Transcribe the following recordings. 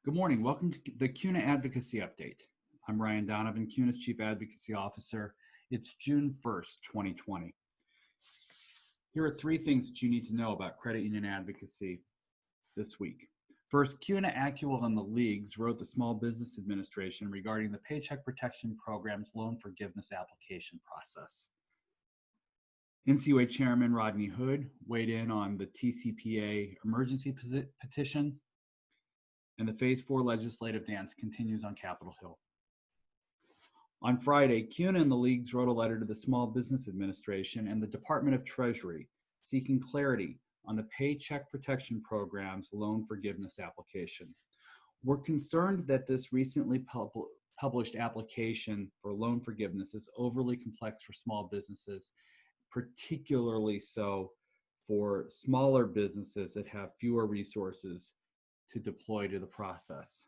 Good morning. Welcome to the CUNA Advocacy Update. I'm Ryan Donovan, CUNA's Chief Advocacy Officer. It's June 1st, 2020. Here are three things that you need to know about credit union advocacy this week. First, CUNA, ACUL, and the leagues wrote the Small Business Administration regarding the Paycheck Protection Program's loan forgiveness application process. NCUA Chairman Rodney Hood weighed in on the TCPA emergency petition, and the Phase 4 legislative dance continues on Capitol Hill. On Friday, CUNA and the leagues wrote a letter to the Small Business Administration and the Department of Treasury seeking clarity on the Paycheck Protection Program's loan forgiveness application. We're concerned that this recently published application for loan forgiveness is overly complex for small businesses, particularly so for smaller businesses that have fewer resources to deploy to the process.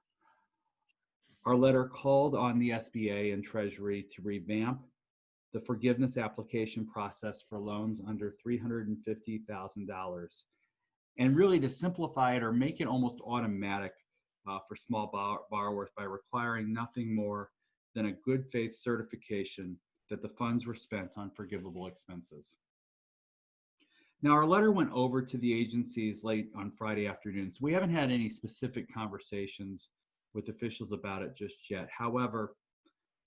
Our letter called on the SBA and Treasury to revamp the forgiveness application process for loans under $350,000 and really to simplify it or make it almost automatic for small borrowers by requiring nothing more than a good faith certification that the funds were spent on forgivable expenses. Now, our letter went over to the agencies late on Friday afternoon, so we haven't had any specific conversations with officials about it just yet. However,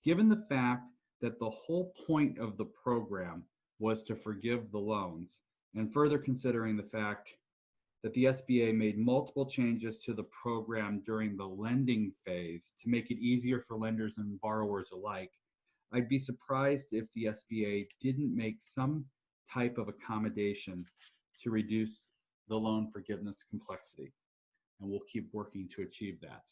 given the fact that the whole point of the program was to forgive the loans, and further considering the fact that the SBA made multiple changes to the program during the lending phase to make it easier for lenders and borrowers alike, I'd be surprised if the SBA didn't make some type of accommodation to reduce the loan forgiveness complexity, and we'll keep working to achieve that.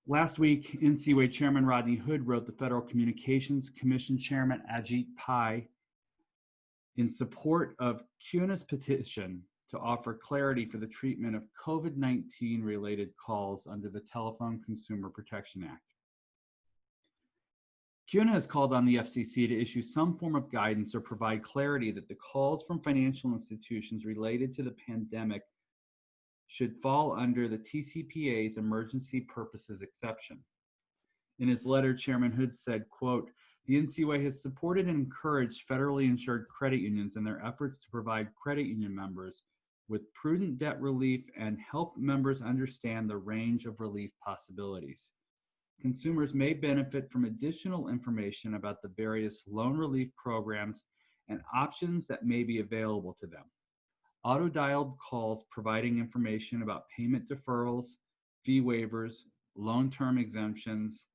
Last week, NCUA Chairman Rodney Hood wrote the Federal Communications Commission Chairman Ajit Pai in support of CUNA's petition to offer clarity for the treatment of COVID-19 related calls under the Telephone Consumer Protection Act. CUNA has called on the FCC to issue some form of guidance or provide clarity that the calls from financial institutions related to the pandemic should fall under the TCPA's emergency purposes exception. In his letter, Chairman Hood said, quote, "The NCUA has supported and encouraged federally insured credit unions in their efforts to provide credit union members with prudent debt relief and help members understand the range of relief possibilities. Consumers may benefit from additional information about the various loan relief programs and options that may be available to them. Auto-dialed calls providing information about payment deferrals, fee waivers, loan term exemptions,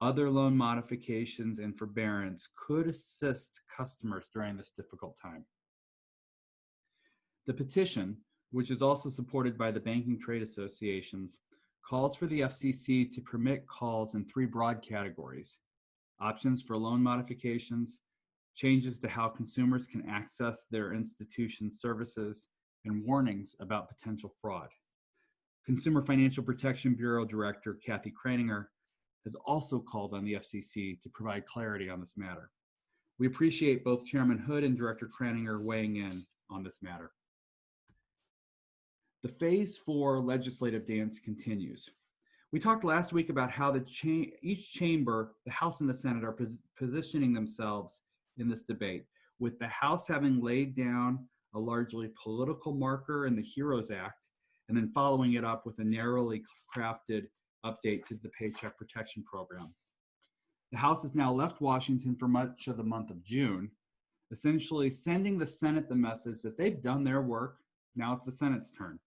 other loan modifications, and forbearance could assist customers during this difficult time." The petition, which is also supported by the banking trade associations, calls for the FCC to permit calls in three broad categories: options for loan modifications, changes to how consumers can access their institution's services, and warnings about potential fraud. Consumer Financial Protection Bureau Director Kathy Kraninger has also called on the FCC to provide clarity on this matter. We appreciate both Chairman Hood and Director Kraninger weighing in on this matter. The Phase 4 legislative dance continues. We talked last week about how each chamber, the House and the Senate, are positioning themselves in this debate, with the House having laid down a largely political marker in the HEROES Act, and then following it up with a narrowly crafted update to the Paycheck Protection Program. The House has now left Washington for much of the month of June, essentially sending the Senate the message that they've done their work, now it's the Senate's turn.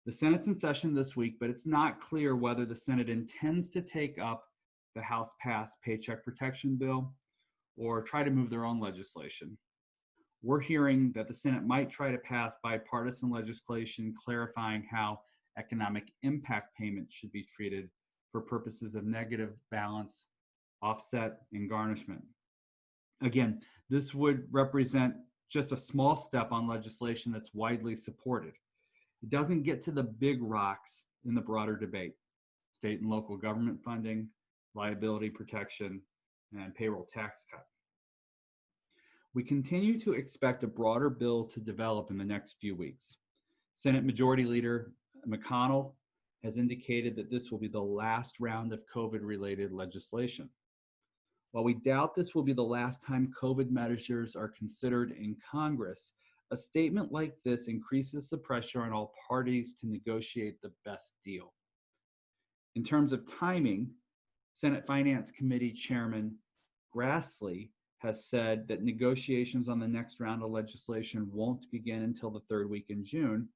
The Senate's in session this week, but it's not clear whether the Senate intends to take up the House-passed Paycheck Protection Bill or try to move their own legislation. We're hearing that the Senate might try to pass bipartisan legislation clarifying how economic impact payments should be treated for purposes of negative balance, offset, and garnishment. Again, this would represent just a small step on legislation that's widely supported. It doesn't get to the big rocks in the broader debate: state and local government funding, liability protection, and payroll tax cut. We continue to expect a broader bill to develop in the next few weeks. Senate Majority Leader McConnell has indicated that this will be the last round of COVID-related legislation. While we doubt this will be the last time COVID measures are considered in Congress, a statement like this increases the pressure on all parties to negotiate the best deal. In terms of timing, Senate Finance Committee Chairman Grassley has said that negotiations on the next round of legislation won't begin until the third week in June.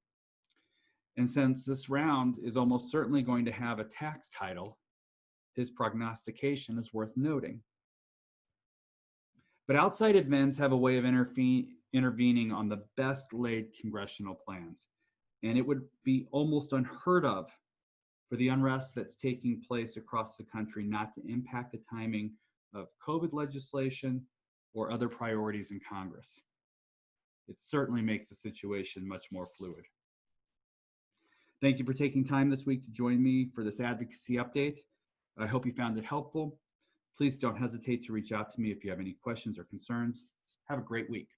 And since this round is almost certainly going to have a tax title, his prognostication is worth noting. But outside events have a way of intervening on the best laid congressional plans. And it would be almost unheard of for the unrest that's taking place across the country not to impact the timing of COVID legislation or other priorities in Congress. It certainly makes the situation much more fluid. Thank you for taking time this week to join me for this advocacy update. I hope you found it helpful. Please don't hesitate to reach out to me if you have any questions or concerns. Have a great week.